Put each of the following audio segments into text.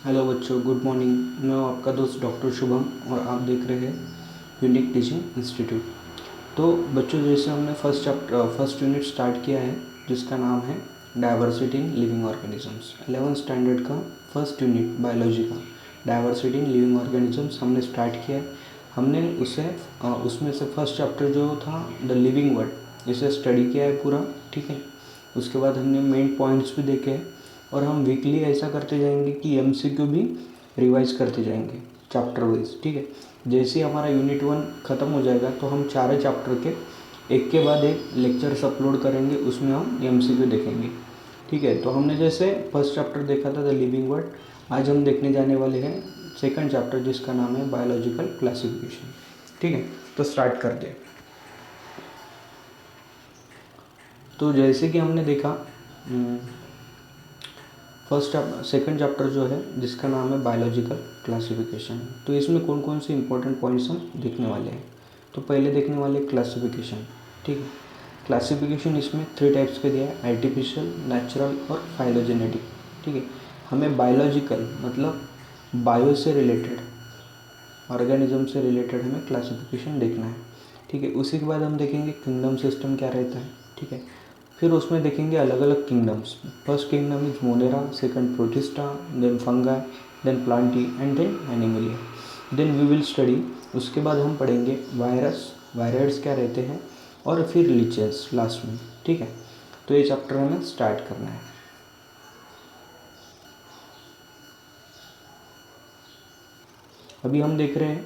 Hello बच्चों, good morning. मैं हूं आपका दोस्त डॉक्टर शुभम और आप देख रहे हैं यूनिक टीचिंग इंस्टीट्यूट। तो बच्चों, जैसे हमने फर्स्ट यूनिट स्टार्ट किया है जिसका नाम है diversity in living organisms. 11th standard का फर्स्ट यूनिट बायोलॉजी का डाइवर्सिटी इन लिविंग ऑर्गेनिजम्स हमने स्टार्ट किया है। हमने उसमें से फर्स्ट चैप्टर जो था द लिविंग वर्ड, इसे स्टडी किया है पूरा। ठीक है, उसके बाद हमने मेन पॉइंट्स भी देखे हैं और हम वीकली ऐसा करते जाएंगे कि एमसीक्यू भी रिवाइज करते जाएंगे चैप्टर वाइज। ठीक है, जैसे ही हमारा यूनिट 1 ख़त्म हो जाएगा तो हम चारों चैप्टर के एक के बाद एक लेक्चर्स अपलोड करेंगे, उसमें हम एमसीक्यू देखेंगे। ठीक है, तो हमने जैसे फर्स्ट चैप्टर देखा था द लिविंग वर्ड, आज हम देखने जाने वाले हैं सेकंड चैप्टर जिसका नाम है बायोलॉजिकल क्लासिफिकेशन। ठीक है, तो स्टार्ट कर दे। तो जैसे कि हमने देखा सेकंड चैप्टर जो है जिसका नाम है बायोलॉजिकल क्लासिफिकेशन, तो इसमें कौन कौन से इंपॉर्टेंट पॉइंट्स हम देखने वाले हैं। तो पहले देखने वाले क्लासिफिकेशन। ठीक है, क्लासिफिकेशन इसमें 3 टाइप्स के दिया है, आर्टिफिशियल, नेचुरल और फाइलोजेनेटिक। ठीक है, हमें बायोलॉजिकल मतलब बायो से रिलेटेड, ऑर्गेनिज्म से रिलेटेड हमें क्लासिफिकेशन देखना है। ठीक है, उसी के बाद हम देखेंगे किंगडम सिस्टम क्या रहता है। ठीक है, फिर उसमें देखेंगे अलग अलग kingdoms. First kingdom is Monera, second Protista, then Fungi, then Plantae and then Animalia. Then we will study, उसके बाद हम पढ़ेंगे वायरस क्या रहते हैं, और फिर लीचेस लास्ट में। ठीक है, तो ये चैप्टर हमें स्टार्ट करना है। अभी हम देख रहे हैं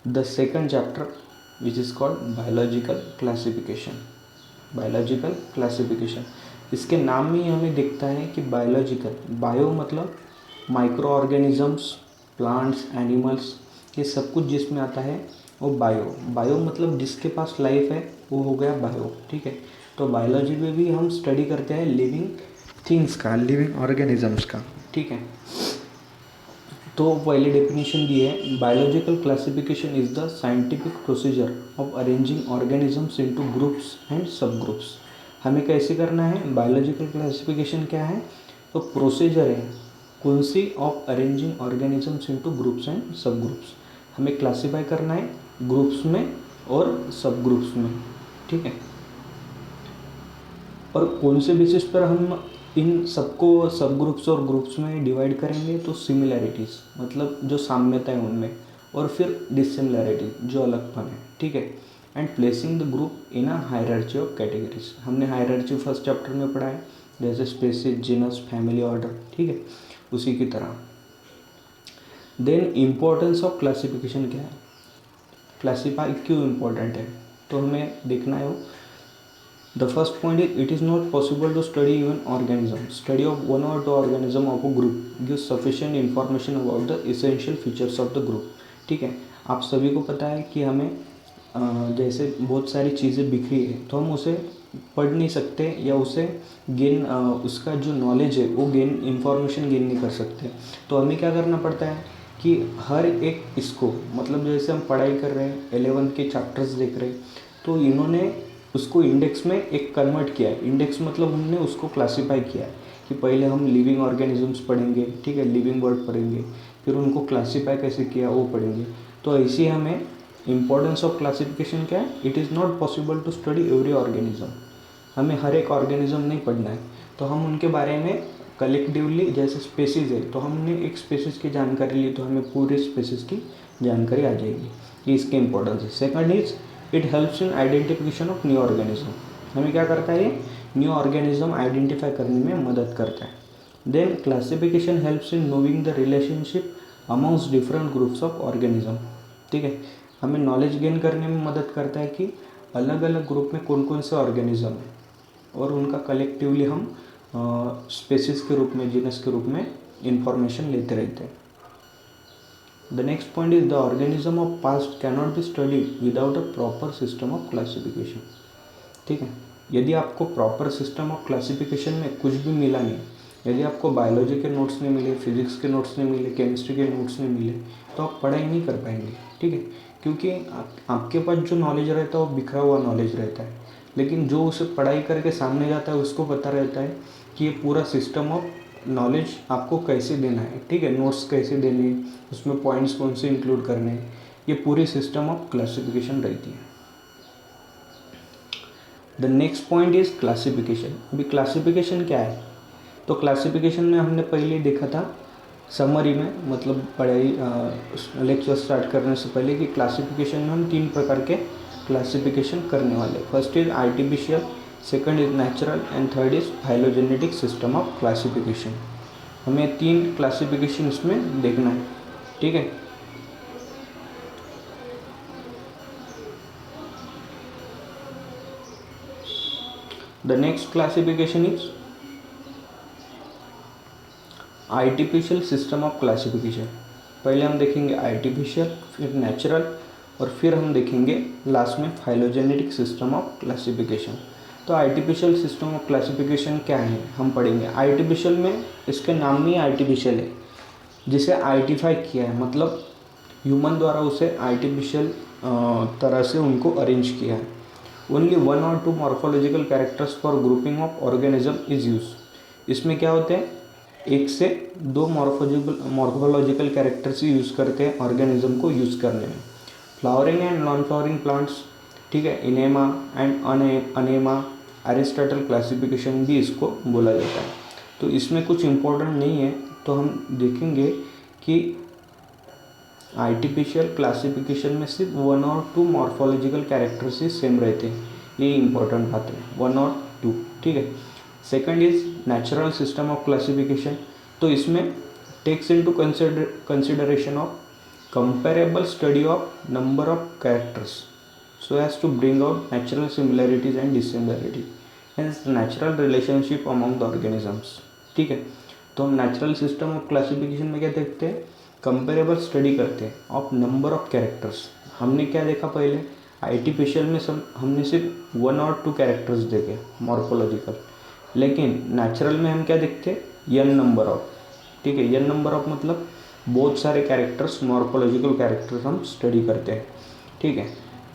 the second chapter which is called biological classification. Biological classification, इसके नाम में ही हमें दिखता है कि बायोलॉजिकल, बायो मतलब माइक्रो ऑर्गेनिजम्स, प्लांट्स, एनिमल्स, ये सब कुछ जिसमें आता है वो बायो। बायो मतलब जिसके पास लाइफ है वो हो गया बायो। ठीक है, तो बायोलॉजी में भी हम स्टडी करते हैं लिविंग थिंग्स का, लिविंग ऑर्गेनिजम्स का। ठीक है, तो पहले डेफिनेशन दी है, biological classification is the scientific procedure of arranging organisms into groups and sub groups. हमें कैसे करना है, बायोलॉजिकल क्लासिफिकेशन क्या है, तो प्रोसीजर है कौन सी, of arranging organisms into groups and sub groups. हमें क्लासीफाई करना है ग्रुप्स में और सब ग्रुप्स में। ठीक है, और कौन से बेसिस पर हम इन सबको सब ग्रुप्स और ग्रुप्स में डिवाइड करेंगे, तो सिमिलैरिटीज़ मतलब जो साम्यता है उनमें, और फिर डिसिमिलैरिटी जो अलगपन है। ठीक है, and placing the group in a hierarchy of categories. हमने हायरार्ची फर्स्ट चैप्टर में पढ़ा है, जैसे स्पेसीज, जीनस, फैमिली, ऑर्डर। ठीक है, उसी की तरह। देन इम्पोर्टेंस ऑफ क्लासिफिकेशन क्या है, क्लासीफाई क्यों इम्पोर्टेंट है, तो हमें देखना है। The first point is, it is not possible to study even organism. Study of one or two organism of a group gives sufficient information about the essential features of the group. ठीक है, आप सभी को पता है कि हमें जैसे बहुत सारी चीज़ें बिखरी है तो हम उसे पढ़ नहीं सकते, या उसे गेन उसका जो नॉलेज है वो गेन इंफॉर्मेशन गेन नहीं कर सकते। तो हमें क्या करना पड़ता है कि हर एक इसको, मतलब जैसे हम पढ़ाई कर रहे हैं 11th के चैप्टर्स देख रहे हैं, तो इन्होंने उसको इंडेक्स में एक कन्वर्ट किया है। इंडेक्स मतलब हमने उसको क्लासीफाई किया है कि पहले हम लिविंग ऑर्गेनिजम्स पढ़ेंगे। ठीक है, लिविंग वर्ड पढ़ेंगे, फिर उनको क्लासीफाई कैसे किया वो पढ़ेंगे। तो ऐसे ही हमें इंपॉर्टेंस ऑफ क्लासिफिकेशन क्या है, it is not possible to study every organism. हमें हर एक ऑर्गेनिज्म नहीं पढ़ना है, तो हम उनके बारे में कलेक्टिवली, जैसे स्पेसीज है तो हमने एक स्पेसीज की जानकारी ली तो हमें पूरे स्पेसीज की जानकारी आ जाएगी। ये इसके इंपॉर्टेंस है। Second is, it helps in identification of new organism. हमें क्या करता है, ये न्यू ऑर्गेनिज्म आइडेंटिफाई करने में मदद करता है। Then classification helps in knowing the relationship amongst different groups of organism. ठीक है, हमें नॉलेज गेन करने में मदद करता है कि अलग अलग ग्रुप में कौन कौन से ऑर्गेनिज्म है, और उनका कलेक्टिवली हम स्पेसिस के रूप में, जीनस के रूप में इंफॉर्मेशन लेते रहते हैं। The next point is, the organism of past cannot be studied without a proper system of classification. ठीक है, यदि आपको प्रॉपर सिस्टम ऑफ क्लासिफिकेशन में कुछ भी मिला नहीं, यदि आपको बायोलॉजी के नोट्स नहीं मिले, फिजिक्स के नोट्स नहीं मिले, केमिस्ट्री के नोट्स नहीं मिले, तो आप पढ़ाई नहीं कर पाएंगे। ठीक है, क्योंकि आपके पास जो नॉलेज रहता है वो बिखरा हुआ नॉलेज रहता है, लेकिन जो उसे पढ़ाई करके सामने जाता है उसको पता रहता है कि ये पूरा सिस्टम ऑफ नॉलेज आपको कैसे देना है, ठीक है, नोट्स कैसे देने, उसमें पॉइंट्स कौन से इंक्लूड करने हैं, ये पूरी सिस्टम ऑफ क्लासिफिकेशन रहती है। The next point is classification. अभी क्लासिफिकेशन क्या है, तो क्लासिफिकेशन में हमने पहले देखा था समरी में, मतलब पढ़ाई लेक्चर स्टार्ट करने से पहले, कि क्लासिफिकेशन में हम 3 प्रकार के क्लासिफिकेशन करने वाले। First is artificial, second is natural and third is phylogenetic system of classification. हमें 3 क्लासिफिकेशन इसमें देखना है, ठीक है। The next classification is artificial system of classification. पहले हम देखेंगे आर्टिफिशियल, फिर नेचुरल, और फिर हम देखेंगे लास्ट में फाइलोजेनेटिक सिस्टम ऑफ क्लासिफिकेशन। तो आर्टिफिशियल सिस्टम ऑफ क्लासिफिकेशन क्या है हम पढ़ेंगे। आर्टिफिशियल में इसके नाम में ही आर्टिफिशियल है, जिसे आर्टिफाई किया है, मतलब ह्यूमन द्वारा उसे आर्टिफिशियल तरह से उनको अरेंज किया है। ओनली 1 और 2 morphological characters for grouping of organism is use. इसमें क्या होते हैं, 1 से 2 मॉर्फोलॉजिकल कैरेक्टर्स ही यूज़ करते हैं ऑर्गेनिज्म को यूज़ करने में। Flowering and non flowering plants, ठीक है, enema and Anema, Aristotle classification भी इसको बोला जाता है। तो इसमें कुछ इम्पोर्टेंट नहीं है, तो हम देखेंगे कि आर्टिफिशियल क्लासिफिकेशन में सिर्फ 1 और 2 मॉर्फोलॉजिकल कैरेक्टर्स ही सेम रहते हैं, ये इम्पोर्टेंट बात है, 1 और 2, ठीक है। Second is natural system of classification. तो इसमें takes into consideration of comparable study of number of characters so as to bring out natural similarities and dissimilarities, hence natural relationship among the organisms, ठीक है। तो हम natural system of classification में क्या देखते हैं, कंपेरेबल स्टडी करते हैं ऑफ नंबर ऑफ कैरेक्टर्स। हमने क्या देखा पहले, आर्टिफिशियल में हमने सिर्फ 1 और 2 कैरेक्टर्स देखे मॉर्फोलॉजिकल, लेकिन नेचुरल में हम क्या देखते हैं, n नंबर ऑफ, ठीक है। n नंबर ऑफ मतलब बहुत सारे कैरेक्टर्स, मॉर्फोलॉजिकल कैरेक्टर्स हम स्टडी करते हैं, ठीक है।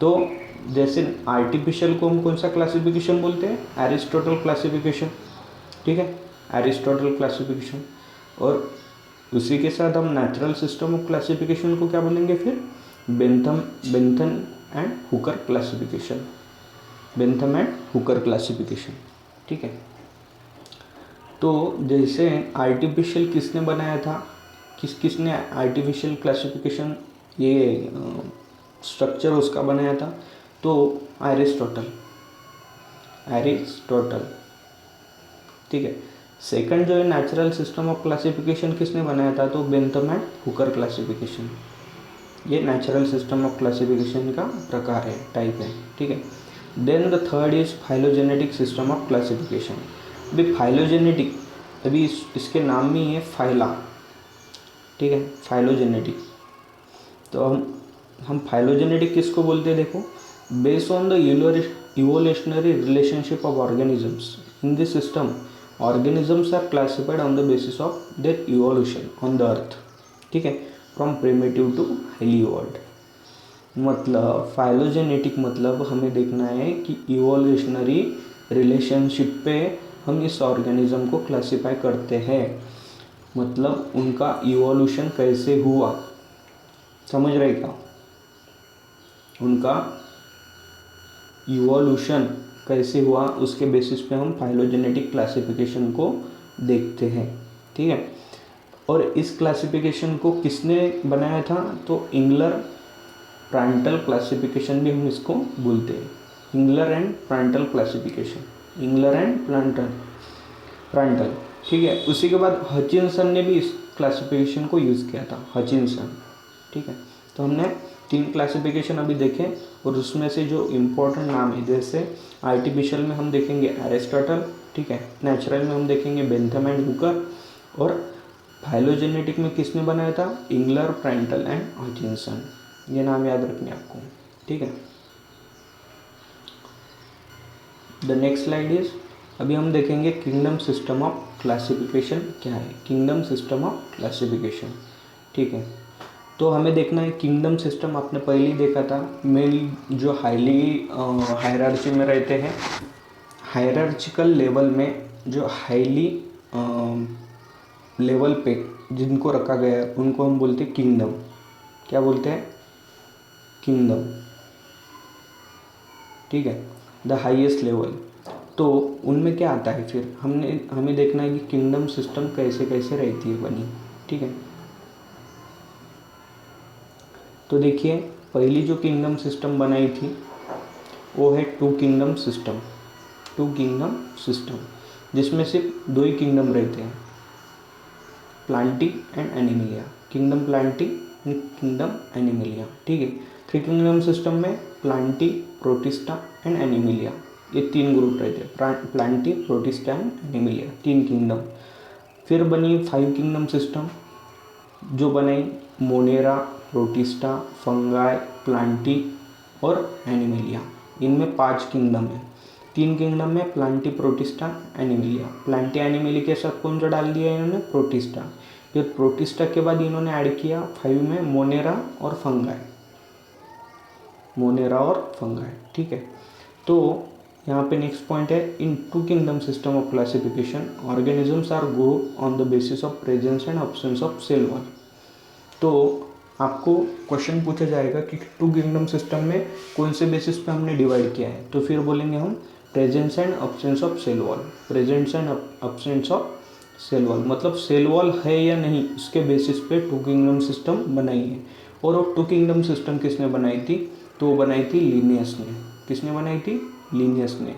तो जैसे आर्टिफिशियल को हम कौन सा क्लासिफिकेशन बोलते हैं, एरिस्टोटल क्लासिफिकेशन, ठीक है, एरिस्टोटल क्लासिफिकेशन। और उसी के साथ हम नेचुरल सिस्टम ऑफ क्लासिफिकेशन को क्या बोलेंगे फिर, Bentham and Hooker classification, Bentham and Hooker classification, ठीक है। तो जैसे आर्टिफिशियल किसने बनाया था, किसने आर्टिफिशियल क्लासिफिकेशन ये स्ट्रक्चर उसका बनाया था, तो एरिस्टोटल, ठीक है। सेकंड जो है नेचुरल सिस्टम ऑफ क्लासिफिकेशन किसने बनाया था, तो बेंथम एंड हुकर क्लासिफिकेशन। ये नेचुरल सिस्टम ऑफ क्लासिफिकेशन का प्रकार है, टाइप है, ठीक है। Then the third is phylogenetic system of classification. अभी फाइलोजेनेटिक, अभी इसके नाम में ही है फाइला, ठीक है, फाइलोजेनेटिक। तो हम फाइलोजेनेटिक किसको बोलते हैं, देखो, based on the evolutionary relationship of organisms in this system, organisms are classified on the basis of their evolution on the earth, ठीक है, from primitive to highly evolved. मतलब फाइलोजेनेटिक मतलब हमें देखना है कि इवोल्यूशनरी रिलेशनशिप पे हम इस ऑर्गेनिज्म को क्लासिफाई करते हैं, मतलब उनका इवोल्यूशन कैसे हुआ, समझ रहे क्या, उनका इवोल्यूशन कैसे हुआ उसके बेसिस पे हम फाइलोजेनेटिक क्लासिफिकेशन को देखते हैं, ठीक है। और इस क्लासिफिकेशन को किसने बनाया था, तो इंगलर प्रांटल क्लासिफिकेशन भी हम इसको बोलते हैं, Engler and Prantl classification, Engler and Prantl, ठीक है। उसी के बाद हचिंसन ने भी इस क्लासिफिकेशन को यूज़ किया था, हचिंसन, ठीक है। तो हमने 3 क्लासिफिकेशन अभी देखे, और उसमें से जो इम्पोर्टेंट नाम है, जैसे आर्टिफिशियल में हम देखेंगे एरिस्टोटल, ठीक है, नेचुरल में हम देखेंगे बेंथम एंड हुकर, और फाइलोजेनेटिक में किसने बनाया था, इंगलर, प्रांटल एंड हचिंसन। ये नाम याद रखने आपको, ठीक है। द नेक्स्ट स्लाइड इज, अभी हम देखेंगे किंगडम सिस्टम ऑफ क्लासिफिकेशन क्या है, किंगडम सिस्टम ऑफ क्लासिफिकेशन, ठीक है। तो हमें देखना है किंगडम सिस्टम, आपने पहले ही देखा था, मेनली जो हाईली हायरार्ची में रहते हैं, हायरार्चिकल लेवल में जो हाईली लेवल पे जिनको रखा गया है उनको हम बोलते हैं किंगडम। क्या बोलते हैं? किंगडम, ठीक है, द हाईएस्ट लेवल। तो उनमें क्या आता है, फिर हमें देखना है कि किंगडम सिस्टम कैसे कैसे रहती है बनी, ठीक है। तो देखिए, पहली जो किंगडम सिस्टम बनाई थी वो है two kingdom system. Two kingdom system जिसमें सिर्फ दो ही किंगडम रहते हैं, Plantae and Animalia. Kingdom Plantae and kingdom Animalia, ठीक है। थ्री किंगडम सिस्टम में प्लांटी, प्रोटिस्टा एंड एनिमिलिया, ये तीन ग्रुप रहते हैं, प्लांटी, प्रोटिस्टा एंड एनिमिलिया, तीन किंगडम। फिर बनी फाइव किंगडम सिस्टम जो बनाई मोनेरा, प्रोटिस्टा, फंगाई, प्लांटी और एनिमिलिया। इनमें 5 किंगडम है। 3 किंगडम में Plantae, Protista, Animalia. Plantae Animalia के साथ कौन सा डाल दिया इन्होंने? प्रोटिस्टा। फिर प्रोटिस्टा के बाद इन्होंने ऐड किया 5 में मोनेरा और फंगाई, मोनेरा और फंगाई, ठीक है। तो यहाँ पे नेक्स्ट पॉइंट है, in two kingdom system of classification organisms are group on the basis of presence and absence of cell wall. तो आपको क्वेश्चन पूछा जाएगा कि टू किंगडम सिस्टम में कौन से बेसिस पे हमने डिवाइड किया है, तो फिर बोलेंगे हम presence and absence of cell wall. Presence and absence of cell wall मतलब सेल वॉल है या नहीं, इसके बेसिस पे टू किंगडम सिस्टम बनाई है। और वो टू किंगडम सिस्टम किसने बनाई थी? तो वो बनाई थी लिनियस ने। किसने बनाई थी? लिनियस ने।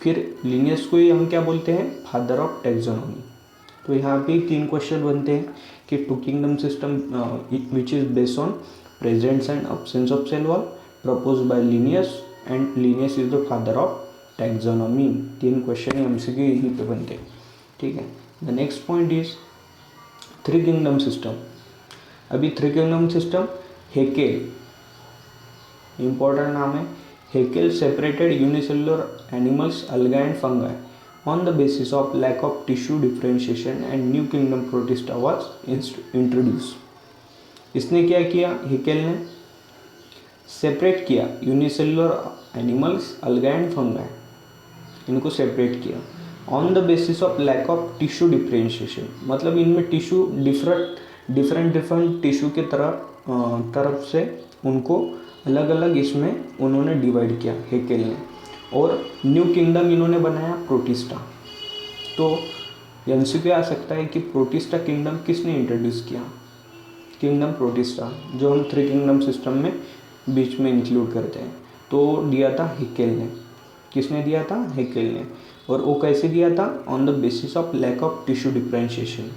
फिर लिनियस को ही हम क्या बोलते हैं? Father of taxonomy. तो यहाँ पे 3 क्वेश्चन बनते हैं कि two kingdom system which is based on presence and absence of cell wall propose by Linnaeus and Linnaeus is the father of taxonomy. 3 question MCQ यहीं पे बनते हैं, ठीक है। The next point is three kingdom system. अभी three kingdom system Haeckel, important नाम है। Haeckel separated unicellular animals, alga and fungi on the basis of lack of tissue differentiation and new kingdom protista was introduced. इसने क्या किया? Haeckel ने separate किया unicellular animals, alga and fungi, इनको separate किया on the basis of lack of tissue differentiation. मतलब इनमें tissue different tissue के तरफ से उनको अलग अलग इसमें उन्होंने डिवाइड किया हेकेल ने। और न्यू किंगडम इन्होंने बनाया प्रोटिस्टा। तो एमसीक्यू आ सकता है कि प्रोटिस्टा किंगडम किसने इंट्रोड्यूस किया? किंगडम प्रोटिस्टा, जो हम थ्री किंगडम सिस्टम में बीच में इंक्लूड करते हैं, तो दिया था हेकेल ने। किसने दिया था? हेकेल ने। और वो कैसे दिया था? On the basis of lack of tissue differentiation,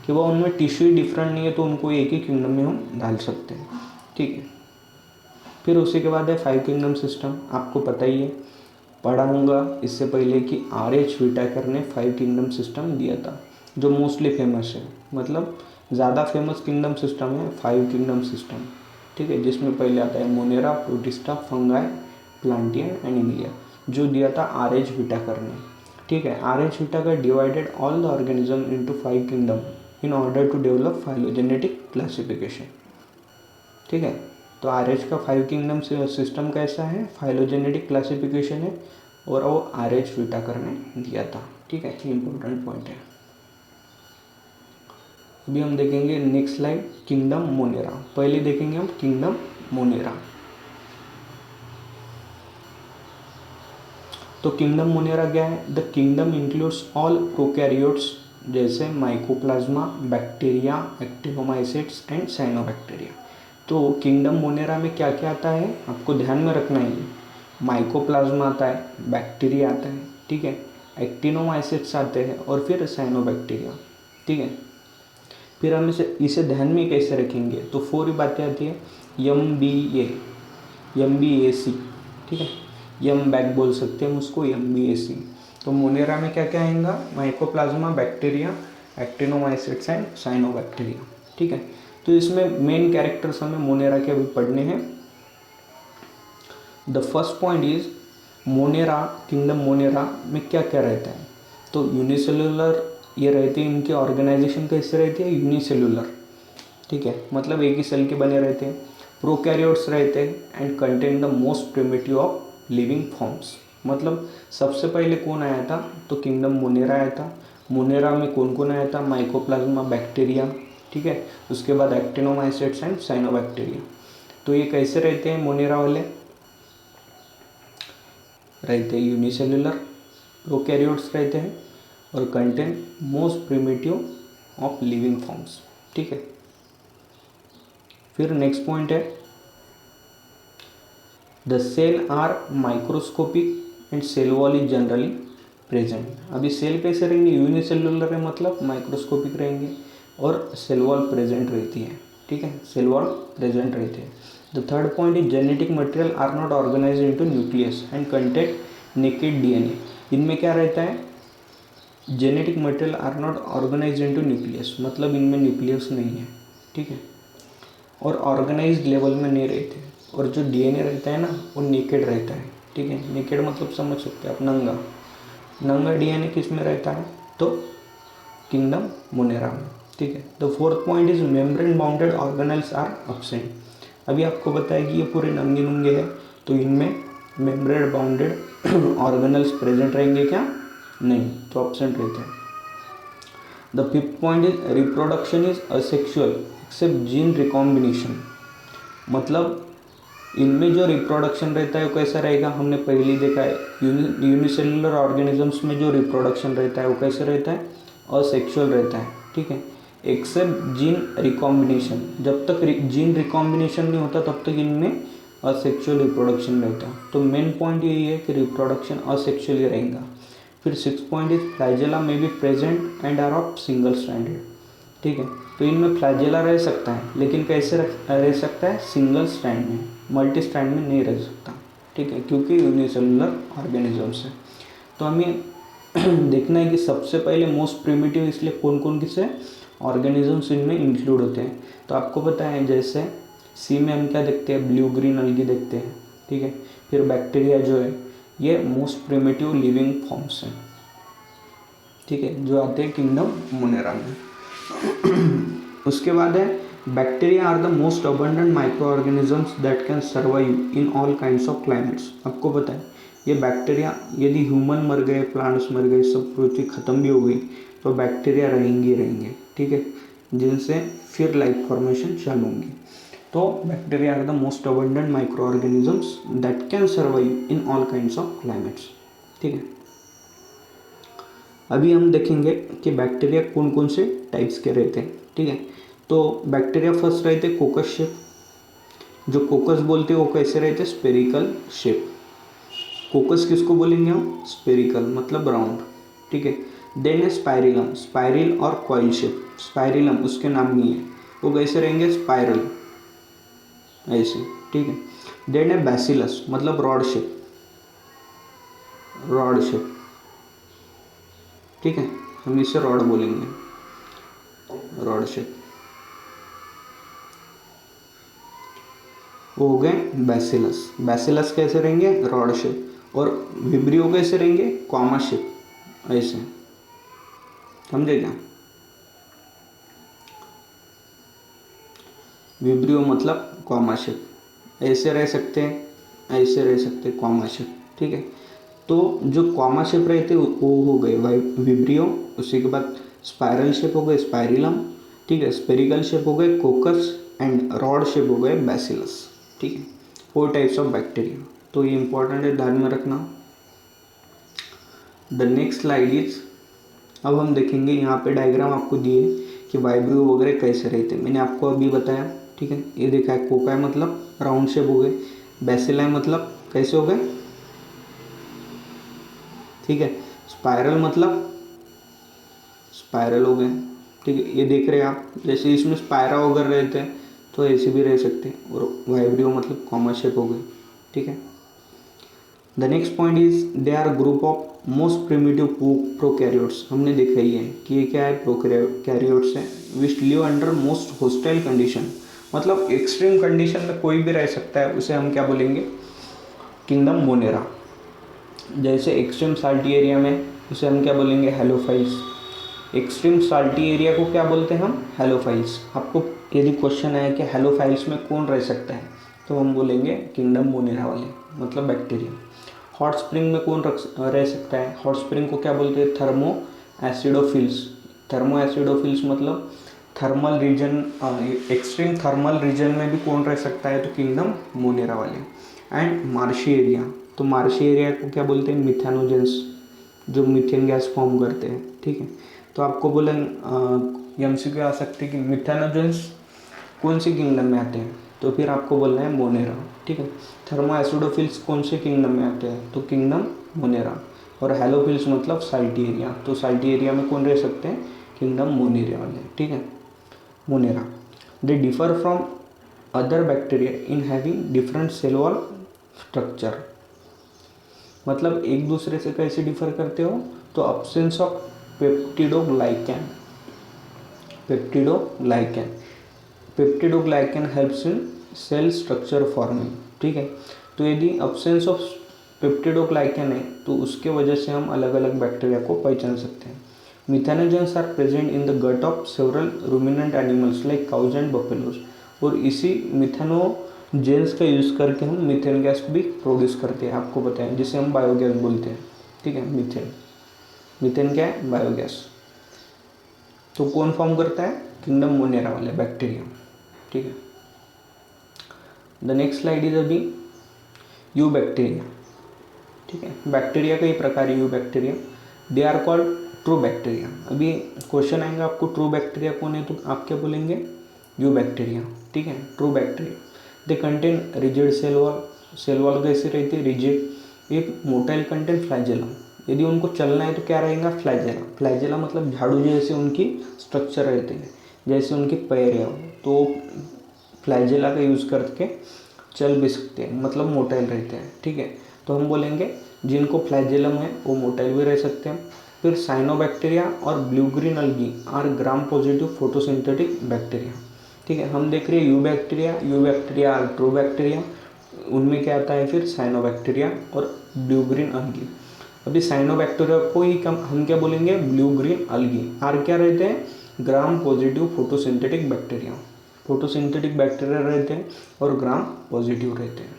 कि वो उनमें टिश्यू ही डिफरेंट नहीं है तो उनको एक ही किंगडम में हम डाल सकते हैं, ठीक है। फिर उसी के बाद है फाइव किंगडम सिस्टम। आपको पता ही है, पढ़ा होगा इससे पहले कि R.H. व्हिटेकर ने फाइव किंगडम सिस्टम दिया था, जो मोस्टली फेमस है, मतलब ज़्यादा फेमस किंगडम सिस्टम है फाइव किंगडम सिस्टम, ठीक है। जिसमें पहले आता है Monera, Protista, Fungi, Plantae and Animalia, जो दिया था R.H. व्हिटेकर ने, ठीक है। R.H. Whittaker divided all the organism into five kingdom in order to develop phylogenetic classification, ठीक है। तो R.H. का फाइव किंगडम सिस्टम कैसा है? फाइलोजेनेटिक क्लासिफिकेशन है, और वो R.H. व्हिटेकर ने दिया था, ठीक है। इंपॉर्टेंट पॉइंट है। अभी हम देखेंगे नेक्स्ट स्लाइड, किंगडम मोनेरा। पहले देखेंगे हम किंगडम मोनेरा। तो किंगडम मोनेरा क्या है? The kingdom includes all prokaryotes जैसे mycoplasma, bacteria, actinomycetes and cyanobacteria. तो किंगडम मोनेरा में क्या क्या आता है आपको ध्यान में रखना है। माइकोप्लाज्मा आता है, बैक्टीरिया आता है, ठीक है, एक्टिनोमाइसेट्स आते हैं और फिर साइनोबैक्टीरिया, ठीक है। फिर हम इसे ध्यान में कैसे रखेंगे? तो 4 ही बातें आती है, MBAC, ठीक है। यम बैक बोल सकते हैं हम उसको, MBAC। तो मोनेरा में क्या क्या आएगा? Mycoplasma, bacteria, actinomycetes and cyanobacteria, ठीक है। तो इसमें मेन कैरेक्टर्स हमें मोनेरा के अभी पढ़ने हैं। The first point is Monera, kingdom Monera में क्या क्या रहता है? तो यूनिसेलुलर ये रहते हैं, इनकी ऑर्गेनाइजेशन कैसे रहती है? यूनिसेलुलर, ठीक है, मतलब एक ही सेल के बने रहते हैं। प्रोकैरियोट्स रहते हैं and contain the most primitive of living forms. मतलब सबसे पहले कौन आया था? तो किंगडम मोनेरा आया था, मोनेरा में कौन कौन आया था, माइकोप्लाज्मा बैक्टीरिया, ठीक है, उसके बाद एक्टिनोमाइसेट्स एंड साइनोबैक्टीरिया। तो ये कैसे रहते हैं मोनेरा वाले, रहते हैं यूनिसेलुलर प्रोकैरियोट्स रहते हैं और contain most primitive of living forms, ठीक है। फिर नेक्स्ट पॉइंट है the cell are microscopic and cell wall is generally present. अभी सेल कैसे रहेंगे, यूनिसेलुलर है मतलब माइक्रोस्कोपिक रहेंगे और सेल वॉल प्रेजेंट रहती है, ठीक है, सेल वॉल प्रेजेंट रहते हैं। The third point is genetic material are not organised into nucleus and contain naked DNA. इनमें क्या रहता है, genetic material are not organised into nucleus, मतलब इनमें न्यूक्लियस नहीं है, ठीक है, और ऑर्गेनाइज्ड लेवल में नहीं रहते। और जो डीएनए रहता है ना वो नेकेड रहता है, ठीक है, नेकेड मतलब समझ सकते हैं आप, नंगा। नंगा डीएनए किस में रहता है, तो किंगडम मोनेरा में, ठीक है। The fourth point is membrane bounded organelles are absent. अभी आपको बताया कि ये पूरे नंगे नुंगे हैं, तो इनमें मेम्ब्रेन बाउंडेड ऑर्गेनेल्स प्रेजेंट रहेंगे क्या, नहीं, तो एब्सेंट रहते हैं। The fifth point is reproduction is asexual except gene recombination. मतलब इनमें जो रिप्रोडक्शन रहता है वो कैसा रहेगा, हमने पहले देखा है यूनिसेलुलर ऑर्गेनिजम्स में जो रिप्रोडक्शन रहता है वो कैसे रहता है, असेक्सुअल रहता है, ठीक है, एक्सेप्ट जीन रिकॉम्बिनेशन। जब तक जीन रिकॉम्बिनेशन नहीं होता तब तक इनमें असेक्सुअल रिप्रोडक्शन रहता है। तो मेन पॉइंट यही है कि रिप्रोडक्शन असेक्सुअल ही रहेगा। फिर six point is flagella may be present and are of single stranded, ठीक है, तो इनमें फ्लैजेला रह सकता है लेकिन कैसे रह सकता है, सिंगल स्ट्रैंड में, मल्टी स्ट्रैंड में नहीं रह सकता, ठीक है, क्योंकि यूनिसेलुलर ऑर्गेनिजम्स है। तो हमें देखना है कि सबसे पहले मोस्ट प्रिमिटिव इसलिए कौन कौन किसे ऑर्गेनिजम्स इनमें इंक्लूड होते हैं। तो आपको पता है जैसे सी में हम क्या देखते हैं, ब्लू ग्रीन अलगी देखते हैं, ठीक है। फिर बैक्टीरिया जो है ये मोस्ट प्रिमिटिव लिविंग फॉर्म्स हैं, ठीक है, जो आते हैं किंगडम मोनेरा में। उसके बाद है bacteria are the most abundant micro organisms that can survive in all kinds of climates. आपको पता है ये बैक्टीरिया, यदि ह्यूमन मर गए, प्लांट्स मर गए, सब पृथ्वी खत्म भी हो गई तो बैक्टीरिया रहेंगे, ठीक है, जिनसे फिर लाइफ फॉर्मेशन चालू होंगी। तो bacteria are the most abundant micro organisms that can survive in all kinds of climates, ठीक है। अभी हम देखेंगे कि बैक्टीरिया कौन कौन से टाइप्स के रहते हैं, ठीक है। तो बैक्टीरिया फर्स्ट रहते हैं कोकस शेप। जो कोकस बोलते हैं वो कैसे रहते हैं, स्पेरिकल शेप। कोकस किसको बोलेंगे हम, स्पेरिकल मतलब राउंड, ठीक है। देन है स्पाइरिलम, स्पाइरल और कॉइल शेप। स्पाइरिलम उसके नाम नहीं है, वो कैसे रहेंगे, स्पाइरल ऐसे, ठीक है। देन है बैसिलस मतलब रॉड शेप, रॉड शेप, ठीक है, हम इसे रॉड बोलेंगे, रॉड शेप। वो हो गए बैसिलस। बैसिलस कैसे रहेंगे, रॉड शेप। और विब्रियो कैसे रहेंगे, कॉमा शेप, ऐसे, समझे क्या। विब्रियो मतलब कॉमा शेप, ऐसे रह सकते हैं, ऐसे रह सकते हैं, कॉमा शेप, ठीक है। तो जो कॉमा शेप रहते वो हो गए विब्रियो। उसी के बाद स्पाइरल शेप हो गए स्पाइरिलम, ठीक है, स्पेरिकल शेप हो गए कोकस एंड रॉड शेप हो गए बैसिलस, ठीक है। 4 टाइप्स ऑफ बैक्टीरिया, तो ये इंपॉर्टेंट है, ध्यान में रखना। द नेक्स्ट स्लाइड इज, अब हम देखेंगे यहाँ पे डायग्राम आपको दिए कि वाइब्रियो वगैरह कैसे रहते हैं। मैंने आपको अभी बताया, ठीक है। ये देखा है, कोका है मतलब राउंड शेप हो गए, बैसिला मतलब कैसे हो गए, ठीक है, स्पाइरल मतलब स्पाइरल हो गए, ठीक है। ये देख रहे हैं आप, जैसे इसमें स्पायरा वगैरह रहते हैं तो ऐसे भी रह सकते हैं। और वाइब्रियो मतलब कॉमा शेप हो गए, ठीक है। The next point is they are group of most primitive prokaryotes. हमने देखा ही है कि ये क्या है, प्रोकैरियोट्स है which live under most hostile condition, मतलब एक्सट्रीम कंडीशन में कोई भी रह सकता है, उसे हम क्या बोलेंगे, किंगडम मोनेरा। जैसे एक्सट्रीम साल्टी एरिया में उसे हम क्या बोलेंगे, हेलोफाइल्स। एक्सट्रीम साल्टी एरिया को क्या बोलते हैं हम, हेलोफाइल्स। आपको यदि क्वेश्चन आया कि हेलोफाइल्स में कौन रह सकता है तो हम बोलेंगे किंगडम मोनेरा वाले, मतलब बैक्टीरिया। हॉट स्प्रिंग में कौन रह सकता है, हॉट स्प्रिंग को क्या बोलते हैं, थर्मो एसिडोफिल्स। थर्मो एसिडोफिल्स मतलब thermal region, extreme thermal region में भी कौन रह सकता है, तो किंगडम मोनेरा वाले। एंड मार्शी एरिया, तो मार्शी एरिया को क्या बोलते हैं, मिथेनोजेंस, जो मीथेन गैस फॉर्म करते हैं, ठीक है। तो आपको बोले एमसीक्यू आ सकते हैं कि मिथेनोजेंस कौन सी किंगडम में आते हैं, तो फिर आपको बोलना है मोनेरा, ठीक है। थर्मो एसिडोफिल्स कौन से किंगडम में आते हैं, तो किंगडम मोनेरा। और हेलोफिल्स मतलब साल्टी एरिया, तो साल्टी एरिया में कौन रह सकते हैं, किंगडम मोनेरा वाले, ठीक है, Monera. They differ from other bacteria in having different cell wall structure, मतलब एक दूसरे से कैसे डिफर करते हो, तो absence of peptidoglycan, peptidoglycan, peptidoglycan helps in cell structure forming, ठीक है। तो यदि अब्सेंस ऑफ पेप्टिडोग्लाइकैन है तो उसके वजह से हम अलग अलग बैक्टीरिया को पहचान सकते हैं। Methanogens are present in the gut of several ruminant animals like cows and buffaloes, और इसी मिथेनोजेंस का यूज़ करके हम मीथेन गैस भी प्रोड्यूस करते हैं, आपको बताएं, जिसे हम बायोगैस बोलते हैं, ठीक है। मीथेन, मीथेन क्या है, बायोगैस। तो कौन फॉर्म करता है, किंगडम मोनेरा वाले बैक्टीरिया, ठीक है। द नेक्स्ट स्लाइड इज अभी यू बैक्टीरिया, ठीक है। बैक्टीरिया कई प्रकार है, eubacteria, they are called true bacteria. अभी क्वेश्चन आएगा आपको ट्रू बैक्टीरिया कौन है, तो आप क्या बोलेंगे, यू बैक्टीरिया, ठीक है, true bacteria. They contain rigid cell wall, cell wall कैसे रहती है, रिजिड। एक मोटाइल कंटेन फ्लैजेला, यदि उनको चलना है तो क्या रहेगा, फ्लैजेला। फ्लैजेला मतलब झाड़ू जैसे उनकी स्ट्रक्चर रहते हैं, जैसे उनके पैर है, तो फ्लैजेला का यूज़ करके चल भी सकते हैं, मतलब मोटाइल रहते हैं, ठीक है। तो हम बोलेंगे जिनको फ्लैजेलम है वो मोटाइल भी रह सकते हैं। फिर साइनोबैक्टीरिया और blue green algae are gram positive photosynthetic bacteria, ठीक है। हम देख रहे हैं eubacteria are true bacteria, उनमें क्या आता है फिर साइनोबैक्टीरिया और ब्लू ग्रीन अल्गी। अभी साइनोबैक्टीरिया को ही हम क्या बोलेंगे, ब्लू ग्रीन अल्गी। आर क्या रहते हैं, ग्राम positive photosynthetic bacteria, photosynthetic bacteria रहते हैं और ग्राम पॉजिटिव रहते हैं।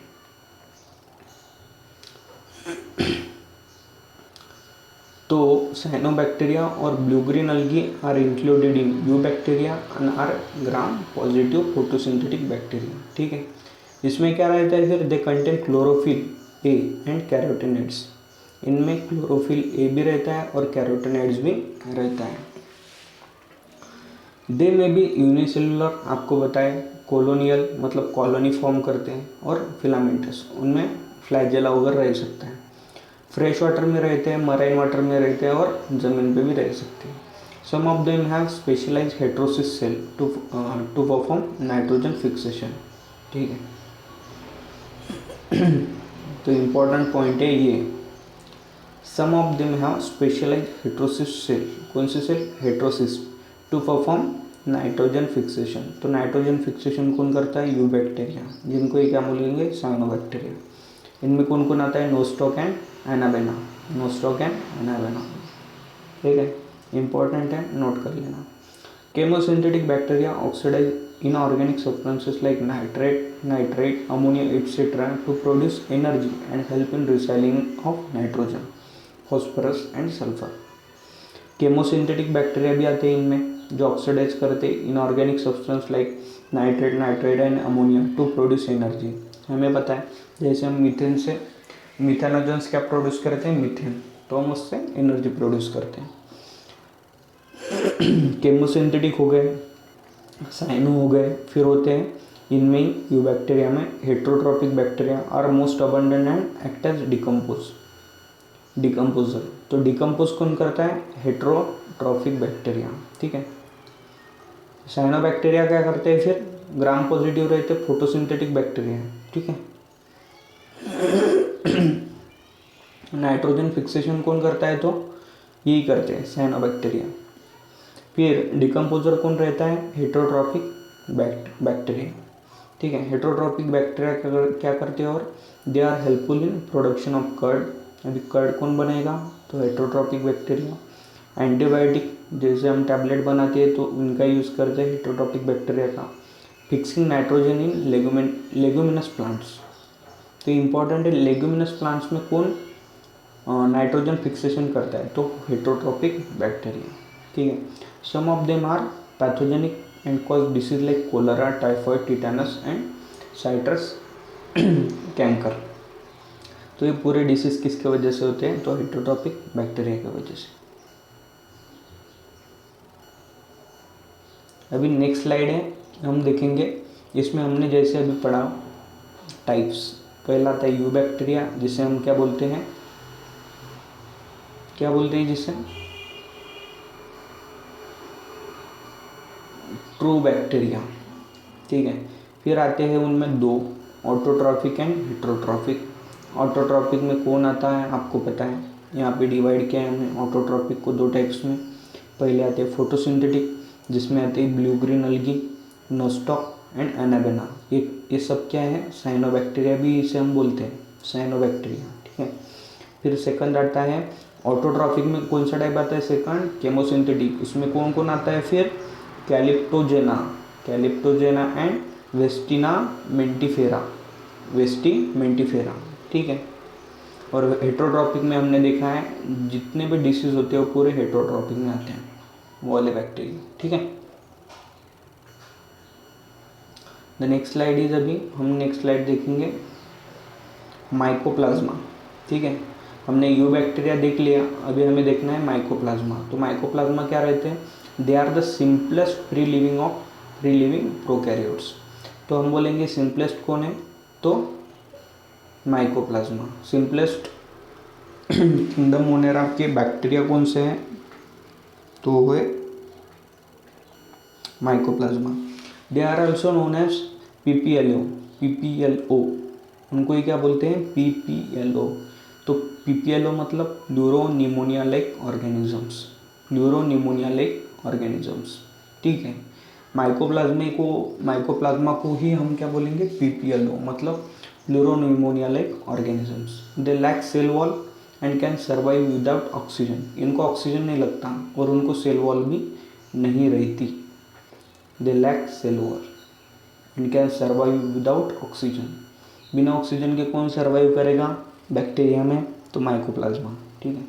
तो साइनोबैक्टीरिया और blue green algae are included in eubacteria and are gram positive photosynthetic bacteria, ठीक है। इसमें क्या रहता है फिर, they contain chlorophyll a and carotenoids, इनमें क्लोरोफिल ए भी रहता है और कैरोटीनॉइड्स भी रहता है। दे में भी यूनिसेलुलर, आपको बताएं, कॉलोनियल मतलब कॉलोनी फॉर्म करते हैं, और फिलामेंटस, उनमें फ्लैजेला वगैरह रह सकता है। फ्रेश वाटर में रहते हैं, मराइन वाटर में रहते हैं और ज़मीन पे भी रह सकते हैं। Some of them have specialise heterocyst cell to perform nitrogen fixation, ठीक है। तो इम्पोर्टेंट पॉइंट है ये, some of them have specialise heterocyst cell, कौन सी cell, heterocyst, to perform nitrogen fixation. तो नाइट्रोजन फिक्सेशन कौन करता है, यू बैक्टीरिया, जिनको ये क्या बोलेंगे, साइनोबैक्टीरिया। इनमें कौन कौन आता है, Nostoc and Anabaena, Nostoc and Anabaena, ठीक है, इंपॉर्टेंट है, नोट कर लेना। Chemosynthetic bacteria oxidise inorganic substances like nitrate, ammonia etcetera to produce energy and help in recycling of nitrogen, phosphorus and sulphur. Chemosynthetic bacteria भी आते हैं इनमें, जो ऑक्सीडाइज करते हैं inorganic substance like nitrate and ammonia to produce energy. हमें पता है जैसे हम मीथेन से, मिथेनोजेंस क्या प्रोड्यूस करते हैं, मीथेन, तो हम उससे एनर्जी प्रोड्यूस करते हैं। केमोसिंथेटिक हो गए, साइनो हो गए, फिर होते हैं इनमें यू बैक्टीरिया में heterotrophic bacteria are most abundant and act as decomposer. तो डिकम्पोज कौन करता है, हेट्रोट्रॉपिक बैक्टीरिया, ठीक है। साइनोबैक्टीरिया क्या करते हैं फिर, ग्राम पॉजिटिव रहते, फोटोसिंथेटिक बैक्टीरिया, ठीक है। नाइट्रोजन फिक्सेशन कौन करता है, तो यही करते हैं साइनोबैक्टीरिया। फिर डिकम्पोजर कौन रहता है, हेट्रोट्रॉपिक बैक्टीरिया, ठीक है। हेट्रोट्रॉपिक बैक्टीरिया क्या करते हैं, और they are helpful in production of curd. अभी कर्ड कौन बनेगा, तो हेट्रोट्रॉपिक बैक्टीरिया। एंटीबायोटिक जैसे हम टैबलेट बनाते हैं तो उनका यूज़ करते हैं हेट्रोट्रॉपिक बैक्टीरिया का। Fixing nitrogen in leguminous plants, तो इम्पॉर्टेंट है, लेगुमिनस प्लांट्स में कौन नाइट्रोजन फिक्सेशन करता है, तो हेटरोट्रॉपिक बैक्टीरिया। ठीक है। Some of them are pathogenic and cause disease like cholera, typhoid, tetanus and citrus canker. तो ये पूरे डिसीज किसके वजह से होते हैं? तो हेटरोट्रॉपिक बैक्टीरिया की वजह से। अभी नेक्स्ट स्लाइड है, हम देखेंगे इसमें हमने जैसे अभी पढ़ा टाइप्स। पहला था यू बैक्टीरिया, जिसे हम क्या बोलते हैं जिसे ट्रू बैक्टीरिया। ठीक है। फिर आते हैं उनमें दो, ऑटोट्रॉफिक एंड हेटरोट्रॉफिक। ऑटोट्रॉफिक में कौन आता है आपको पता है, यहाँ पे डिवाइड किया है हमने ऑटोट्रॉफिक को दो टाइप्स में। पहले आते हैं फोटोसिंथेटिक, जिसमें आते हैं blue green अलगी, Nostoc and anabaena. ये सब क्या है? साइनोबैक्टीरिया भी इसे हम बोलते हैं, साइनोबैक्टीरिया। ठीक है। फिर सेकंड आता है ऑटोट्रॉफिक में कौन सा टाइप आता है? Second chemosynthetic. उसमें कौन कौन आता है फिर? कैलिप्टोजेना एंड वेस्टिना मेंटिफेरा। ठीक है। और हेटरोट्रॉपिक में हमने देखा है जितने भी डिसीज होते हैं वो पूरे हेटरोट्रॉपिक में आते हैं, वो वाले बैक्टीरिया। ठीक है। द नेक्स्ट स्लाइड इज, अभी हम नेक्स्ट स्लाइड देखेंगे माइकोप्लाज्मा। ठीक है। हमने यू बैक्टीरिया देख लिया, अभी हमें देखना है माइकोप्लाज्मा। तो माइकोप्लाज्मा क्या रहते हैं? They are the simplest free living prokaryotes. तो हम बोलेंगे सिंपलेस्ट कौन है? तो माइकोप्लाज्मा। सिंपलेस्ट किंगडम मोनेरा के बैक्टीरिया कौन से हैं? तो वो है mycoplasma. They are also known as PPLO. उनको ये क्या बोलते हैं? पीपीएलओ। तो पीपीएलओ मतलब प्लूरोनिमोनिया लाइक ऑर्गेनिजम्स। ठीक है। माइकोप्लाज्मा को ही हम क्या बोलेंगे? पीपीएलओ मतलब pleuropneumonia like organisms. They lack cell wall and can survive without oxygen. इनको ऑक्सीजन नहीं लगता और उनको सेल वॉल भी नहीं रहती। They lack cell wall and can survive without oxygen. बिना ऑक्सीजन के कौन सर्वाइव करेगा बैक्टीरिया में? तो माइकोप्लाज्मा। ठीक है।